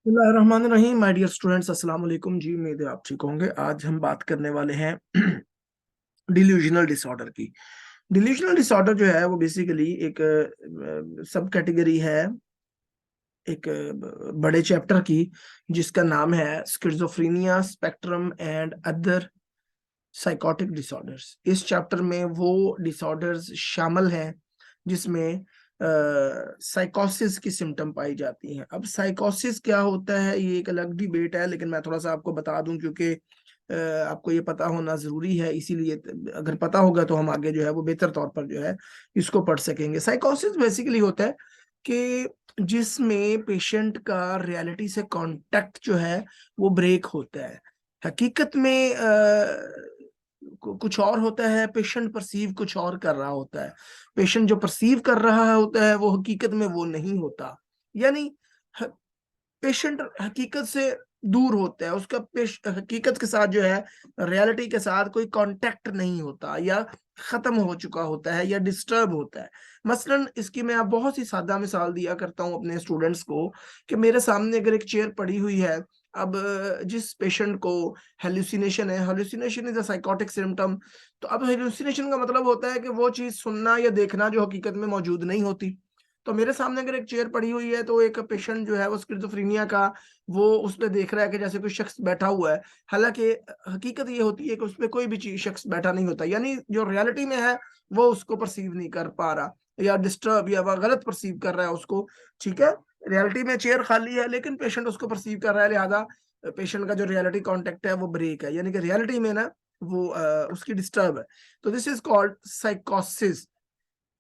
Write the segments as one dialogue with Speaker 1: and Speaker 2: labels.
Speaker 1: बिस्मिल्लाहिर्रहमानिर्रहीम। My dear students, अस्सलाम वालेकुम जी। उम्मीद है आप ठीक होंगे। आज हम बात करने वाले हैं डिल्यूजनल डिसऑर्डर की। डिल्यूजनल डिसऑर्डर जो है वो बेसिकली एक सब कैटेगरी है एक बड़े चैप्टर की, जिसका नाम है schizophrenia spectrum and other psychotic disorders. इस चैप्टर में वो डिसऑर्डर्स शामिल हैं जिसमें साइकोसिस की सिम्टम पाई जाती हैं। अब साइकोसिस क्या होता है ये एक अलग डिबेट है, लेकिन मैं थोड़ा सा आपको बता दूं क्योंकि आपको ये पता होना जरूरी है। इसीलिए अगर पता होगा तो हम आगे जो है वो बेहतर तौर पर जो है इसको पढ़ सकेंगे। साइकोसिस बेसिकली होता है कि जिसमें पेशेंट का रियलिटी से कांटेक्ट जो है वो ब्रेक होता है। हकीकत में कुछ और होता है, पेशेंट परसीव कुछ और कर रहा होता है। पेशेंट जो परसीव कर रहा होता है वो हकीकत में वो नहीं होता। यानी पेशेंट हकीकत से दूर होता है, उसका हकीकत के साथ जो है, रियलिटी के साथ कोई कांटेक्ट नहीं होता, या खत्म हो चुका होता है, या डिस्टर्ब होता है। मसलन इसकी मैं आप बहुत ही सादा मिसाल दिया करता हूँ अपने स्टूडेंट्स को कि मेरे सामने अगर एक चेयर पड़ी हुई है, अब जिस पेशेंट को हेलुसिनेशन है, hallucination is a psychotic symptom. तो अब हेलुसिनेशन का मतलब होता है कि वो चीज सुनना या देखना जो हकीकत में मौजूद नहीं होती। तो मेरे सामने अगर एक चेयर पड़ी हुई है तो एक पेशेंट जो है वो स्किज़ोफ्रेनिया का, वो उस पे देख रहा है कि जैसे कोई शख्स बैठा हुआ है। हालांकि हकीकत ये होती है कि उस पे कोई भी चीज शख्स बैठा नहीं होता, यानी जो रियलिटी में है वो उसको परसीव नहीं कर पा रहा, या डिस्टर्ब या वह गलत परसीव कर रहा है उसको। ठीक है, रियलिटी में चेयर खाली है लेकिन पेशेंट उसको परसीव कर रहा है, लिहाजा पेशेंट का जो रियलिटी कॉन्टेक्ट है वो ब्रेक है, यानी कि रियलिटी में ना वो उसकी डिस्टर्ब है। तो दिस इज कॉल्ड साइकोसिस।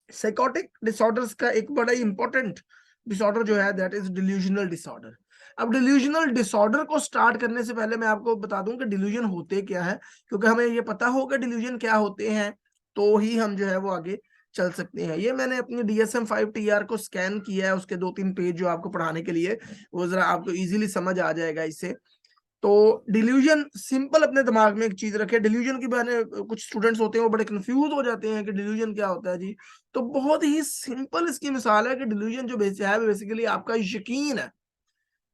Speaker 1: साइकोटिक डिसऑर्डर्स का एक बड़ा ही इंपॉर्टेंट डिसऑर्डर जो है दैट इज डिल्यूजनल डिसऑर्डर। अब डिल्यूजनल डिसऑर्डर को स्टार्ट करने से पहले मैं आपको बता दूं कि डिल्यूजन होते क्या है, क्योंकि हमें ये पता होगा डिल्यूजन क्या होते हैं तो ही हम जो है वो आगे चल सकते हैं। ये मैंने अपनी DSM-5 TR को स्कैन किया है, उसके 2-3 पेज जो आपको पढ़ाने के लिए, वो जरा आपको इजीली समझ आ जाएगा इससे। तो डिल्यूजन सिंपल अपने दिमाग में एक चीज रखे। डिल्यूजन की मैंने कुछ स्टूडेंट्स होते हैं वो बड़े कंफ्यूज हो जाते हैं कि डिल्यूजन क्या होता है जी। तो बहुत ही सिंपल इसकी मिसाल है कि डिल्यूजन जो है बेसिकली आपका यकीन है,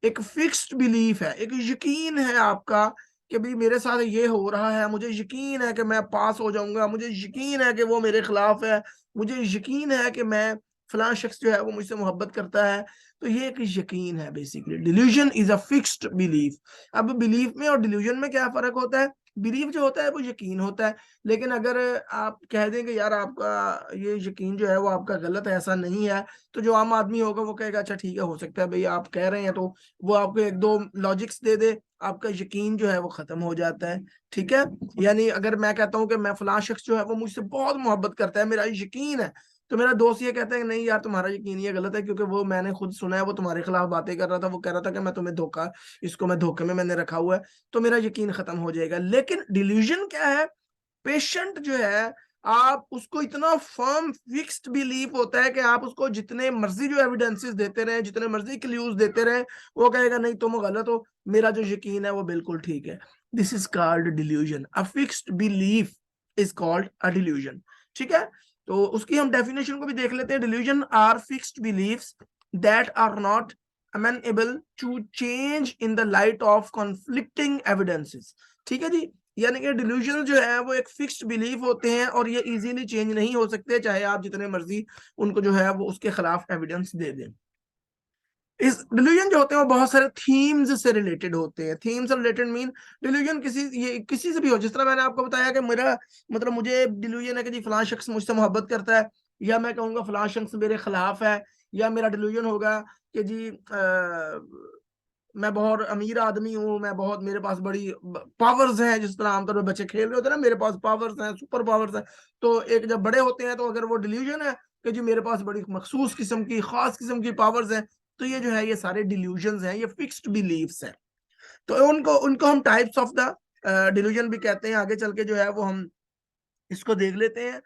Speaker 1: एक फिक्स्ड बिलीफ है, एक यकीन है आपका कि भाई मेरे साथ ये हो रहा है, मुझे यकीन है कि मैं पास हो जाऊंगा, मुझे यकीन है कि वो मेरे खिलाफ है, मुझे यकीन है कि मैं फलां शख्स जो है वो मुझसे मोहब्बत करता है। तो ये एक यकीन है basically. Delusion is a fixed belief. अब बिलीफ में और डिल्यूजन में क्या फर्क होता है? बिलीफ जो होता है वो यकीन होता है, लेकिन अगर आप कह दें कि यार आपका ये यकीन जो है वो आपका गलत है, ऐसा नहीं है, तो जो आम आदमी होगा वो कहेगा अच्छा ठीक है, हो सकता है भाई आप कह रहे हैं, तो वो आपको एक दो लॉजिक्स दे दे, आपका यकीन जो है वो खत्म हो जाता है। ठीक है, यानी अगर मैं कहता हूँ कि मैं फलां शख्स जो है वो मुझसे बहुत मोहब्बत करता है, मेरा यकीन है, तो मेरा दोस्त ये कहता है कि नहीं यार तुम्हारा यकीन ये गलत है, क्योंकि वो मैंने खुद सुना है, वो तुम्हारे खिलाफ बातें कर रहा था, वो कह रहा था कि मैं तुम्हें धोखा, इसको मैं धोखे में मैंने रखा हुआ है, तो मेरा यकीन खत्म हो जाएगा। लेकिन डिल्यूजन क्या है? पेशेंट जो है, आप उसको इतना फर्म फिक्स्ड बिलीफ होता है कि आप उसको जितने मर्जी जो एविडेंसेस देते रहे, जितने मर्जी क्लूज देते रहे, वो कहेगा नहीं तुम गलत हो, मेरा जो यकीन है वो बिल्कुल ठीक है। This is called delusion. A fixed belief is called a delusion. ठीक है, तो उसकी हम डेफिनेशन को भी देख लेते हैं। Delusion are fixed beliefs that are not amenable to change in the light of conflicting evidences। ठीक है जी, यानी कि डिल्यूजन जो है वो एक फिक्स्ड बिलीफ होते हैं और ये इजीली चेंज नहीं हो सकते, चाहे आप जितने मर्जी उनको जो है वो उसके खिलाफ एविडेंस दे दें। इस डिल्यूजन जो होते हैं वो बहुत सारे थीम्स से रिलेटेड होते हैं। थीम्स से रिलेटेड मीन डिल्यूजन ये किसी से भी हो, जिस तरह मैंने आपको बताया कि मेरा मतलब मुझे डिल्यूजन है कि जी फलां शख्स मुझसे मोहब्बत करता है, या मैं कहूंगा फलां शख्स मेरे खिलाफ है, या मेरा डिल्यूजन होगा कि जी मैं बहुत अमीर आदमी हूँ, मैं बहुत, मेरे पास बड़ी पावर्स हैं, जिस तरह आमतौर पर बच्चे खेल रहे होते हैं ना, मेरे पास पावर्स हैं, सुपर पावर्स हैं। तो एक जब बड़े होते हैं तो अगर वो डिल्यूजन है कि जी मेरे पास बड़ी मखसूस किस्म की, खास किस्म की पावर्स हैं, तो ये जो है ये सारे डिल्यूजन्स हैं, ये फिक्स्ड बिलीव्स हैं। तो उनको उनको हम टाइप्स ऑफ द डिल्यूजन भी कहते हैं। आगे चल के जो है वो हम इसको देख लेते हैं।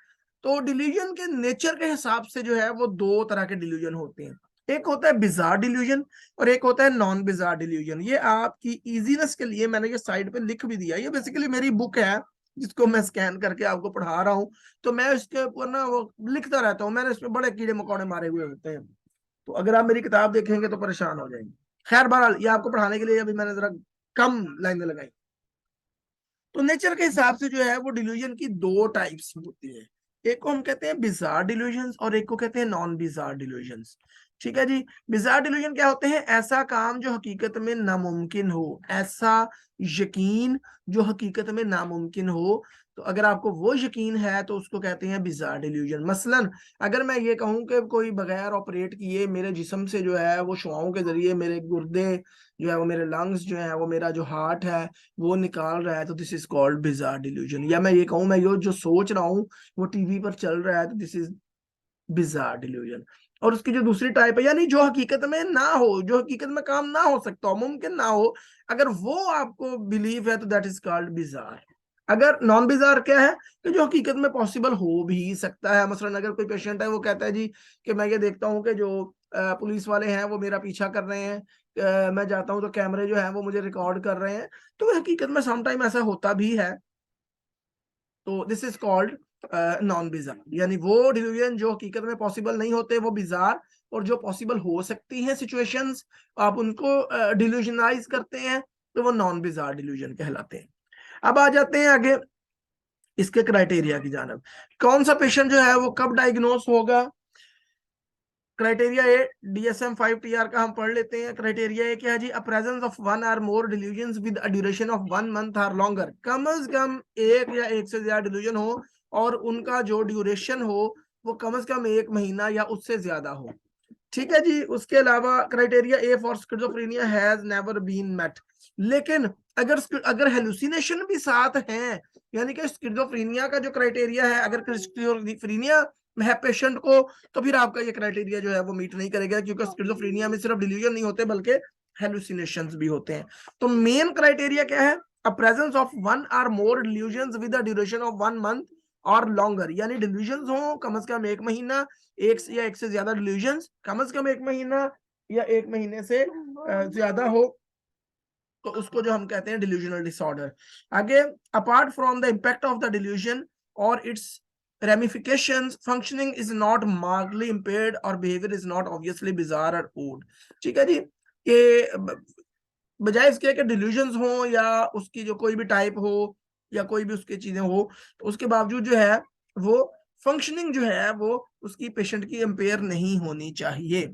Speaker 1: तो डिल्यूजन के नेचर के हिसाब से जो है वो दो तरह के डिल्यूजन होते हैं। एक होता है बिजार डिल्यूजन और एक होता है नॉन बिजार डिल्यूजन। ये आपकी इजीनेस के लिए मैंने ये साइड पे लिख भी दिया। ये बेसिकली मेरी बुक है जिसको मैं स्कैन करके आपको पढ़ा रहा हूँ, तो मैं इसके ऊपर ना वो लिखता रहता हूँ। मैंने इसमें बड़े कीड़े मकोड़े मारे हुए होते हैं, तो अगर आप मेरी किताब देखेंगे तो परेशान हो जाएंगे। खैर बहरहाल ये आपको पढ़ाने के लिए अभी मैंने जरा कम लाइनें लगाई। तो नेचर के हिसाब से जो है वो डिल्यूजन की दो टाइप्स होती है, एक को हम कहते हैं बिजार डिल्यूजन्स और एक को कहते हैं नॉन बिजार डिल्यूजन्स। ठीक है जी। बिजार डिल्यूजन क्या होते हैं? ऐसा काम जो हकीकत में नामुमकिन हो, ऐसा यकीन जो हकीकत में नामुमकिन हो। तो अगर आपको वो यकीन है तो उसको कहते हैं बिजार डिल्यूजन। मसलन अगर मैं ये कहूं कि कोई बगैर ऑपरेट किए मेरे जिस्म से जो है वो शुआओं के जरिए मेरे गुर्दे जो है वो, मेरे लंग्स जो है वो, मेरा जो हार्ट है वो निकाल रहा है, तो this is called bizarre delusion. या मैं ये कहूं मैं ये जो सोच रहा हूँ वो टीवी पर चल रहा है, तो दिस इज बिजार डिल्यूजन। और उसकी जो दूसरी टाइप है, यानी जो हकीकत में ना हो, जो हकीकत में काम ना हो सकता हो, मुमकिन ना हो, अगर वो आपको बिलीव है तो दैट इज कॉल्ड बिजार। अगर नॉन बिजार क्या है? कि जो हकीकत में पॉसिबल हो भी सकता है। मसलन अगर कोई पेशेंट है वो कहता है जी कि मैं ये देखता हूँ कि जो पुलिस वाले हैं वो मेरा पीछा कर रहे हैं, मैं जाता हूँ तो कैमरे जो है वो मुझे रिकॉर्ड कर रहे हैं, तो हकीकत में समटाइम ऐसा होता भी है। तो this is called non bizarre, यानी वो डिल्यूजन जो हकीकत में पॉसिबल नहीं होते वो बिजार, और जो पॉसिबल हो सकती हैं सिचुएशंस आप उनको डिल्यूजनाइज करते हैं, तो वो नॉन बिजार डिल्यूजन कहलाते हैं। अब आ जाते हैं आगे इसके क्राइटेरिया की जानब। कौन सा पेशेंट जो है वो कब डायग्नोस होगा? क्राइटेरिया ए DSM-5 TR का हम पढ़ लेते हैं। क्राइटेरिया ए क्या है जी? अ प्रेजेंस ऑफ वन और more delusions with a duration of 1 month और लॉन्गर। कम से कम एक या एक से ज्यादा डिल्यूजन हो और उनका जो ड्यूरेशन हो वो कम से कम 1 महीना या उससे ज्यादा हो। ठीक है जी। उसके अलावा criteria A for schizophrenia has never been met. लेकिन अगर अगर हेलुसिनेशन भी साथ हैं, यानी कि स्किज़ोफ्रेनिया का जो क्राइटेरिया है, अगर स्किज़ोफ्रेनिया है पेशेंट को, तो फिर आपका ये क्राइटेरिया जो है वो मीट नहीं करेगा, क्योंकि स्किज़ोफ्रेनिया में सिर्फ डिल्यूजन नहीं होते बल्कि हेलुसिनेशंस भी होते हैं। तो मेन क्राइटेरिया क्या है? अ प्रेजेंस ऑफ 1 और more delusions with a duration of 1 month और लॉन्गर, यानी डिल्यूजन्स हो कम से कम 1 महीना, एक से या एक से ज्यादा डिल्यूजन्स कम से कम 1 महीना या 1 महीने से ज्यादा हो, तो उसको जो हम कहते हैं डिल्यूजनल डिसऑर्डर। आगे, apart from the impact of the delusion और it's ramifications, functioning is not markedly impaired or behavior is not obviously bizarre or odd। ठीक है जी। कि बजाय इसके कि डिल्यूजन्स हो या उसकी जो कोई भी टाइप हो या कोई भी उसकी चीजें हो, तो उसके बावजूद जो है वो फंक्शनिंग जो है वो उसकी पेशेंट की इम्पेयर नहीं होनी चाहिए।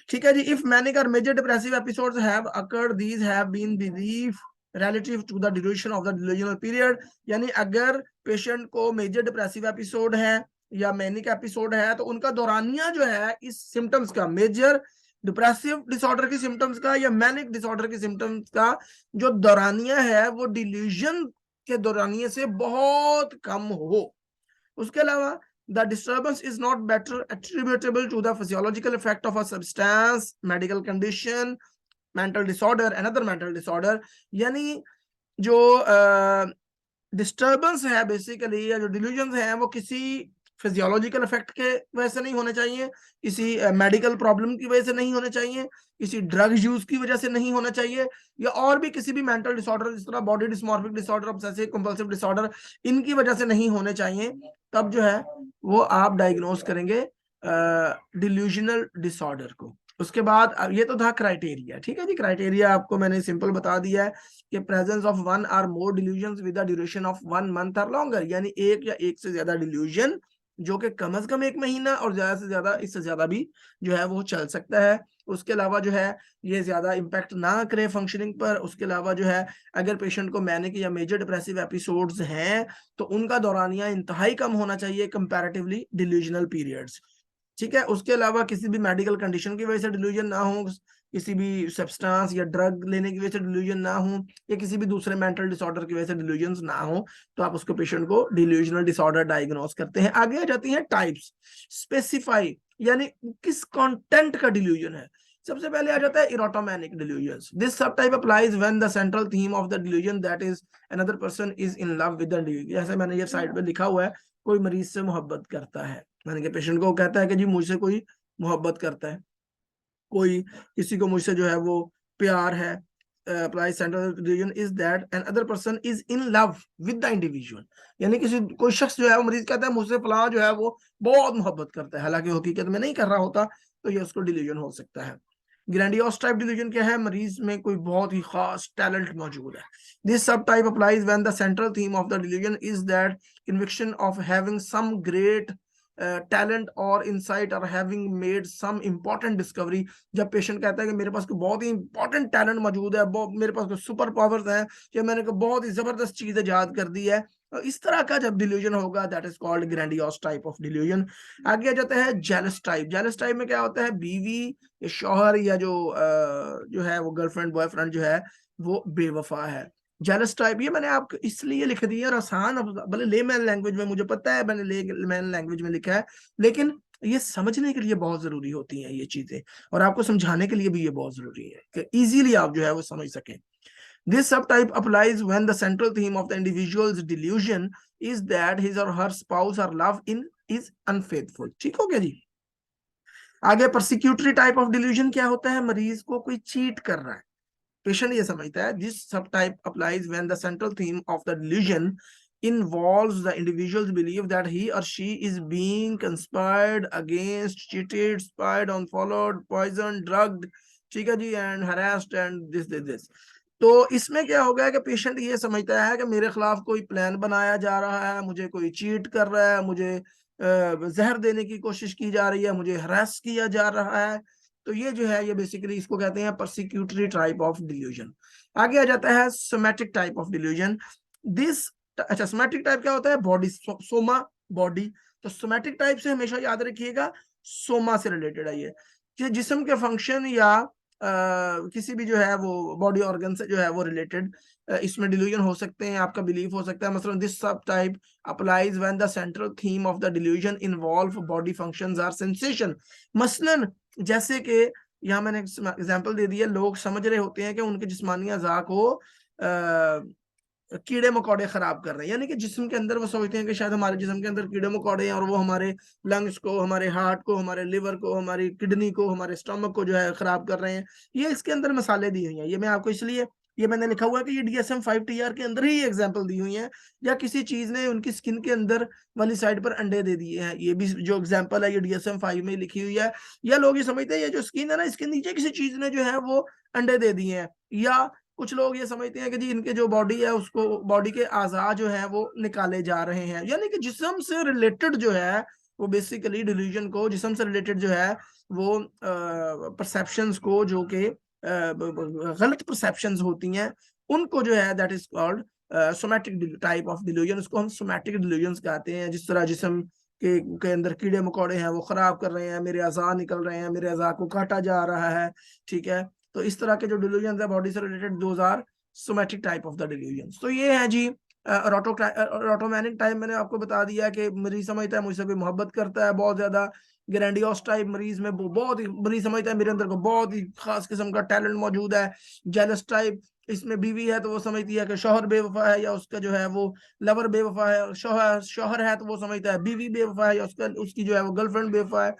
Speaker 1: ठीक है जी। इफ मैनिक और major depressive episodes have occurred, these have been believe relative to the duration of the delusional period, यानी अगर पेशेंट को मेजर डिप्रेसिव एपिसोड है या मैनिक एपिसोड है तो उनका दौरानिया जो है इस सिम्टम्स का, मेजर डिप्रेसिव डिसऑर्डर की सिम्टम्स का या मैनिक डिसऑर्डर की सिम्टम्स का जो दौरानिया है वो डिल्यूजन के दौरानिये से बहुत कम हो। उसके अलावा the disturbance is not better attributable to the physiological effect of a substance, medical condition, mental disorder, another mental disorder, यानी जो डिस्टर्बेंस है बेसिकली या जो डिल्यूजन है वो किसी फिजियोलॉजिकल इफेक्ट के वजह से नहीं होने चाहिए, किसी मेडिकल प्रॉब्लम की वजह से नहीं होने चाहिए, किसी ड्रग यूज की वजह से नहीं होना चाहिए, या और भी किसी भी मेंटल डिसऑर्डर जिस तरह body dysmorphic disorder, obsessive compulsive disorder, इनकी वजह से नहीं होने चाहिए। तब जो है वो आप डायग्नोस करेंगे डिल्यूजनल डिसऑर्डर को। उसके बाद अब ये तो था क्राइटेरिया। ठीक है जी। क्राइटेरिया आपको मैंने सिंपल बता दिया है कि प्रेजेंस ऑफ 1 और more delusions with the duration of 1 month और लॉन्गर, यानी एक या एक से ज्यादा डिल्यूजन जो कि कम से कम 1 महीना और ज्यादा से ज्यादा इससे ज्यादा भी जो है वो चल सकता है। उसके अलावा जो है ये ज्यादा इम्पैक्ट ना करे फंक्शनिंग पर। उसके अलावा जो है अगर पेशेंट को मैनिक या मेजर डिप्रेसिव एपिसोड्स हैं तो उनका दौरानिया इंतहाई कम होना चाहिए कंपैरेटिवली डिल्यूजनल पीरियड्स। ठीक है। उसके अलावा किसी भी मेडिकल कंडीशन की वजह से डिल्यूजन ना हो, किसी भी सब्सटेंस या ड्रग लेने की वजह से डिल्यूजन ना हो, या किसी भी दूसरे मेंटल डिसऑर्डर की वजह से डिल्यूजन ना हो, तो आप उसको पेशेंट को डिल्यूजनल डिसऑर्डर डायग्नोस करते हैं। आगे आ जाती हैं टाइप्स। स्पेसिफाई, यानी किस कंटेंट का डिल्यूजन है। सबसे पहले आ जाता है इरोटोमैनिक delusions. This subtype applies when the central theme of the delusion that is another person is in love with the delusion. जैसे मैंने ये साइड पे लिखा हुआ है, कोई मरीज से मोहब्बत करता है, यानी कि पेशेंट को कहता है कि जी मुझसे कोई मोहब्बत करता है, कोई किसी को मुझसे जो है वो प्यार है। Apply central delusion is that another person is in love with the individual, यानी किसी कोई शख्स जो है वो मरीज कहता है मुझसे फलां जो है वो बहुत मोहब्बत करता है, हालांकि हकीकत में नहीं कर रहा होता, तो ये उसको डिल्यूजन हो सकता है। ग्रैंडियोस टाइप डिल्यूजन क्या है? मरीज में कोई बहुत ही खास टैलेंट मौजूद है. This subtype applies when the central theme of the delusion is that conviction of having some great talent और इंसाइट और having made some important discovery. जब पेशेंट कहता है कि मेरे पास कोई बहुत ही इंपॉर्टेंट टैलेंट मौजूद है, मेरे पास कोई सुपर पावर्स हैं, या मैंने कोई बहुत ही जबरदस्त चीज इजाद कर दी है, तो इस तरह का जब डिल्यूजन होगा that is called grandiose type of delusion. आगे आ जाता है जेलस टाइप. जेलस टाइप में क्या होता है? बीवी, शौहर या जो है वो गर्लफ्रेंड बॉयफ्रेंड जो है वो बेवफा है. जेलस टाइप ये मैंने आपको इसलिए लिख दिया और आसान, भले लेमैन लैंग्वेज में, मुझे पता है मैंने लेमैन लैंग्वेज में लिखा है, लेकिन ये समझने के लिए बहुत जरूरी होती हैं ये चीजें, और आपको समझाने के लिए भी ये बहुत जरूरी है कि इजीली आप जो है वो समझ सकें. This subtype applies when the central theme of the individual's delusion is that his or her spouse or love in is unfaithful. ठीक हो गया जी. आगे persecutory type of delusion क्या होता है? मरीज को कोई चीट कर रहा है. पेशेंट ये समझता है this subtype applies when the central theme of the delusion involves the individual's belief that he or she is being conspired against, cheated, spied on, followed, poisoned, drugged, ठीक है जी, and harassed and this. तो इसमें क्या हो गया कि patient ये समझता है कि मेरे खिलाफ कोई प्लान बनाया जा रहा है, मुझे कोई चीट कर रहा है, मुझे जहर देने की कोशिश की जा रही है, मुझे हरास किया जा रहा है. तो ये जो है ये बेसिकली इसको कहते हैं परसिक्यूटरी टाइप ऑफ डिल्यूजन. आगे आ जाता है somatic type of delusion. This अच्छा, सोमैटिक टाइप क्या होता है? Body, Soma body. तो सोमैटिक टाइप से हमेशा याद रखिएगा सोमा से रिलेटेड है ये जिस्म के फंक्शन या किसी भी जो है वो बॉडी ऑर्गन से जो है वो रिलेटेड इसमें डिल्यूजन हो सकते हैं, आपका बिलीफ हो सकता है. मसलन this subtype applies when the central theme of the delusion involve body functions or sensation. मसलन जैसे कि यहाँ मैंने एग्जांपल दे दिया, लोग समझ रहे होते हैं कि उनके जिस्मानी अज़ा को कीड़े मकोड़े खराब कर रहे हैं, यानी कि जिस्म के अंदर वो सोचते हैं कि शायद हमारे जिस्म के अंदर कीड़े मकोड़े हैं और वो हमारे लंग्स को, हमारे हार्ट को, हमारे लिवर को, हमारी किडनी को, हमारे स्टमक को जो है खराब कर रहे हैं. ये इसके अंदर मिसालें दी हुई हैं. ये मैं आपको इसलिए ये मैंने लिखा हुआ है कि ये DSM-5 के अंदर ही एग्जाम्पल दी हुई है, या किसी चीज ने उनकी स्किन के अंदर वाली साइड पर अंडे दे दिए हैं. ये भी जो एग्जाम्पल है ये DSM-5 में लिखी हुई है. या लोग ये समझते हैं ये जो स्किन है ना, इसके नीचे किसी चीज ने जो है वो अंडे दे दिए हैं. या कुछ लोग ये समझते हैं कि जी इनके जो बॉडी है उसको, बॉडी के आज़ा जो है वो निकाले जा रहे हैं, यानी कि जिस्म से रिलेटेड जो है वो बेसिकली डिल्यूजन को, जिस्म से रिलेटेड जो है वो परसेप्शंस को, जो कि गलत परसेप्शंस होती हैं, उनको जो है that is called somatic type of delusion. उसको हम सोमैटिक डिल्यूजन कहते हैं. जिस तरह जिस्म के अंदर कीड़े मकोड़े हैं वो खराब कर रहे हैं, मेरे अज़ा निकल रहे हैं, मेरे अज़ा को काटा जा रहा है, ठीक है. तो इस तरह के जो डिल्यूजन है बॉडी से related, those are somatic type of the delusion. तो ये है जी रोटोमैनिक टाइप. मैंने आपको बता दिया कि मरीज समझता है मुझसे कोई मोहब्बत करता है बहुत ज्यादा. ग्रैंडियोस टाइप मरीज में बहुत ही, मरीज समझता है मेरे अंदर को बहुत ही खास किस्म का टैलेंट मौजूद है. जेलस टाइप, इसमें बीवी है तो वो समझती है कि शौहर बेवफा है या उसका जो है वो लवर बेवफा है. शौहर है तो वो समझता है बीवी बेवफा है या उसकी जो है वो गर्लफ्रेंड बेवफा है.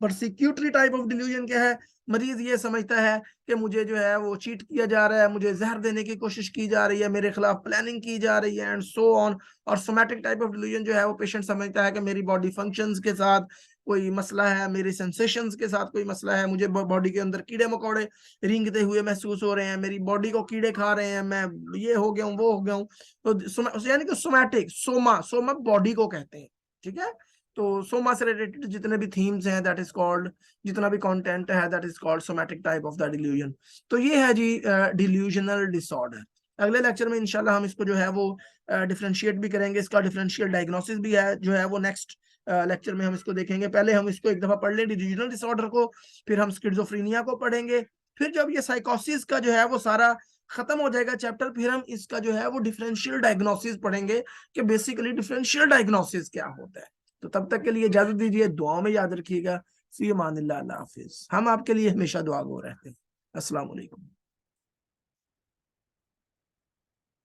Speaker 1: परसिक्यूटरी टाइप ऑफ डिल्यूजन क्या है? मरीज ये समझता है कि मुझे जो है वो चीट किया जा रहा है, मुझे जहर देने की कोशिश की जा रही है, मेरे खिलाफ प्लानिंग की जा रही है, एंड सो ऑन. और सोमैटिक टाइप ऑफ डिल्यूजन जो है वो पेशेंट समझता है कि मेरी बॉडी फंक्शंस के साथ कोई मसला है, मेरी सेंसेशंस के साथ कोई मसला है, मुझे बॉडी के अंदर कीड़े मकोड़े रेंगते हुए महसूस हो रहे हैं, मेरी बॉडी को कीड़े खा रहे हैं, मैं ये हो गया हूँ, वो हो गया हूँ. तो यानी कि सोमैटिक, सोमा बॉडी को कहते हैं, ठीक है. तो सोमा से रिलेटेड जितने भी थीम्स हैं दैट इज कॉल्ड, जितना भी कंटेंट है that is called somatic type of the delusion. तो ये है जी डिल्यूजनल डिसऑर्डर. अगले लेक्चर में इंशाल्लाह हम इसको जो है वो डिफरेंशिएट भी करेंगे. इसका डिफरेंशियल डायग्नोसिस भी है जो है वो नेक्स्ट लेक्चर में हम इसको देखेंगे. पहले हम इसको एक दफा पढ़ लें डिल्यूजनल डिसऑर्डर को, फिर हम स्किज़ोफ्रेनिया को पढ़ेंगे, फिर जब ये साइकोसिस का जो है वो सारा खत्म हो जाएगा चैप्टर, फिर हम इसका जो है वो डिफरेंशियल डायग्नोसिस पढ़ेंगे कि बेसिकली डिफरेंशियल डायग्नोसिस क्या होता है. तो तब तक के लिए इजाजत दीजिए, दुआओं में याद रखिएगा. फ़ी अमानिल्लाह, अल्लाह हाफिज. हम आपके लिए हमेशा दुआ गो रहते हैं. अस्सलाम वालेकुम.